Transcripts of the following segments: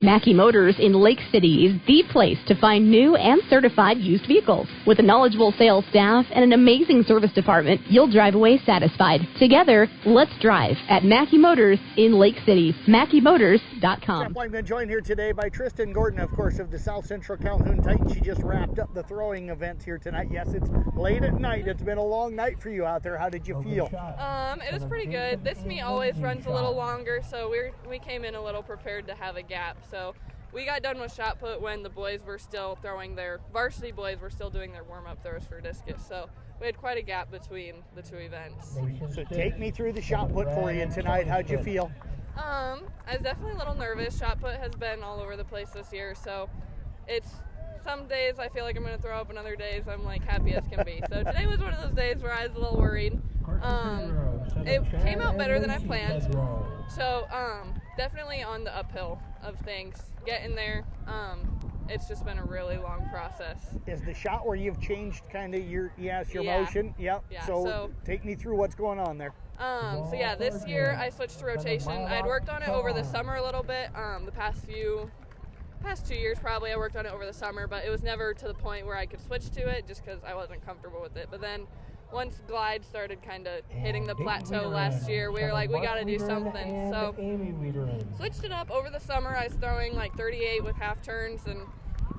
Mackey Motors in Lake City is the place to find new and certified used vehicles. With a knowledgeable sales staff and an amazing service department, you'll drive away satisfied. Together, let's drive at Mackey Motors in Lake City. MackeyMotors.com. I'm going to join here today by Tristin Gorden, of course, of the South Central Calhoun Titans. She just wrapped up the throwing event here tonight. Yes, it's late at night. It's been a long night for you out there. How did you feel? It was pretty good. This meet always runs a little longer, so we came in a little prepared to have a gap. So we got done with shot put when the boys were still throwing varsity boys were still doing their warm-up throws for discus. So we had quite a gap between the two events. So take me through the shot put for you tonight. How'd you feel? I was definitely a little nervous. Shot put has been all over the place this year, so it's some days I feel like I'm going to throw up, and other days I'm like happy as can be. So today was one of those days where I was a little worried. It came out better than I planned. So definitely on the uphill of things. Getting there, it's just been a really long process. Is the shot where you've changed kind of your motion? Yep. Yeah. So take me through what's going on there. So yeah, this year I switched to rotation. I'd worked on it over the summer a little bit. The past 2 years probably I worked on it over the summer, but it was never to the point where I could switch to it just because I wasn't comfortable with it. But then once glide started kind of hitting the plateau last year, we were like, we got to do something. So switched it up over the summer. I was throwing like 38 with half turns, and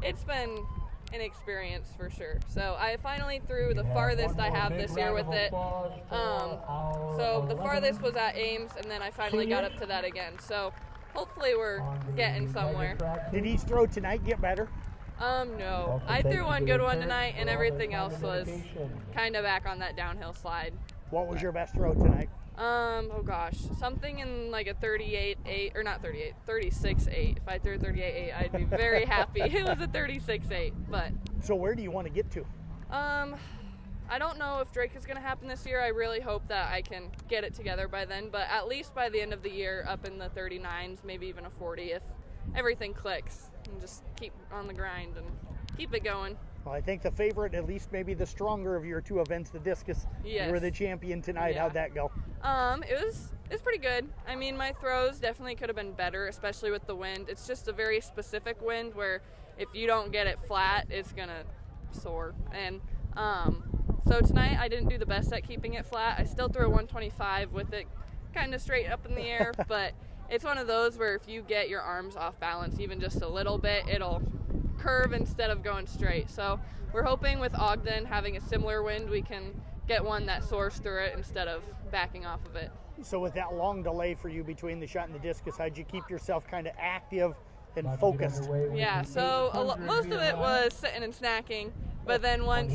it's been an experience for sure. So I finally threw the farthest I have this year with it. So the farthest was at Ames, and then I finally got up to that again. So hopefully we're getting somewhere. Did each throw tonight get better? No. I threw one good one tonight, and everything else was kind of back on that downhill slide. What was your best throw tonight? Oh gosh, something in like a 38.8, or not 38, 36.8. If I threw 38.8, I'd be very happy. It was a 36.8, but. So where do you want to get to? I don't know if Drake is going to happen this year. I really hope that I can get it together by then, but at least by the end of the year, up in the 39s, maybe even a 40 if everything clicks. And just keep on the grind and keep it going. Well, I think the favorite, at least maybe the stronger of your two events, the discus. Yes. You were the champion tonight. Yeah. How'd that go? It was pretty good. I mean, my throws definitely could have been better, especially with the wind. It's just a very specific wind where if you don't get it flat, it's gonna soar. And so tonight I didn't do the best at keeping it flat. I still threw a 125 with it kind of straight up in the air, but it's one of those where if you get your arms off balance even just a little bit, it'll curve instead of going straight. So we're hoping with Ogden having a similar wind, we can get one that soars through it instead of backing off of it. So with that long delay for you between the shot and the discus, how'd you keep yourself kind of active and focused? Yeah, so most of it was sitting and snacking, but then once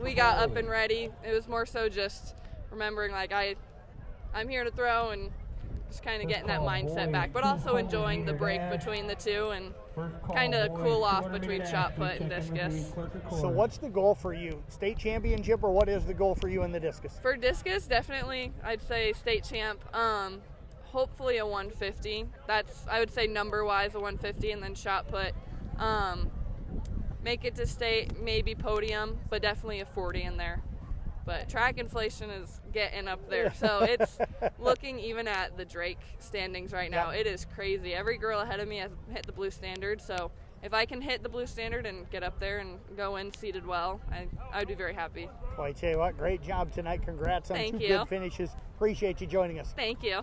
we got up and ready, it was more so just remembering like I'm here to throw and just kind of getting that mindset back, but also enjoying the break between the two and kind of cool off between shot put and discus. So what's the goal for you? State championship, or what is the goal for you in the discus? For discus, definitely, I'd say state champ. Hopefully a 150. That's, I would say number-wise, a 150, and then shot put. Make it to state, maybe podium, but definitely a 40 in there. But track inflation is getting up there, so it's looking even at the Drake standings right now. It is crazy. Every girl ahead of me has hit the blue standard, so if I can hit the blue standard and get up there and go in seated well, I'd be very happy. Well, I tell you what, great job tonight. Congrats on two good finishes. Appreciate you joining us. Thank you.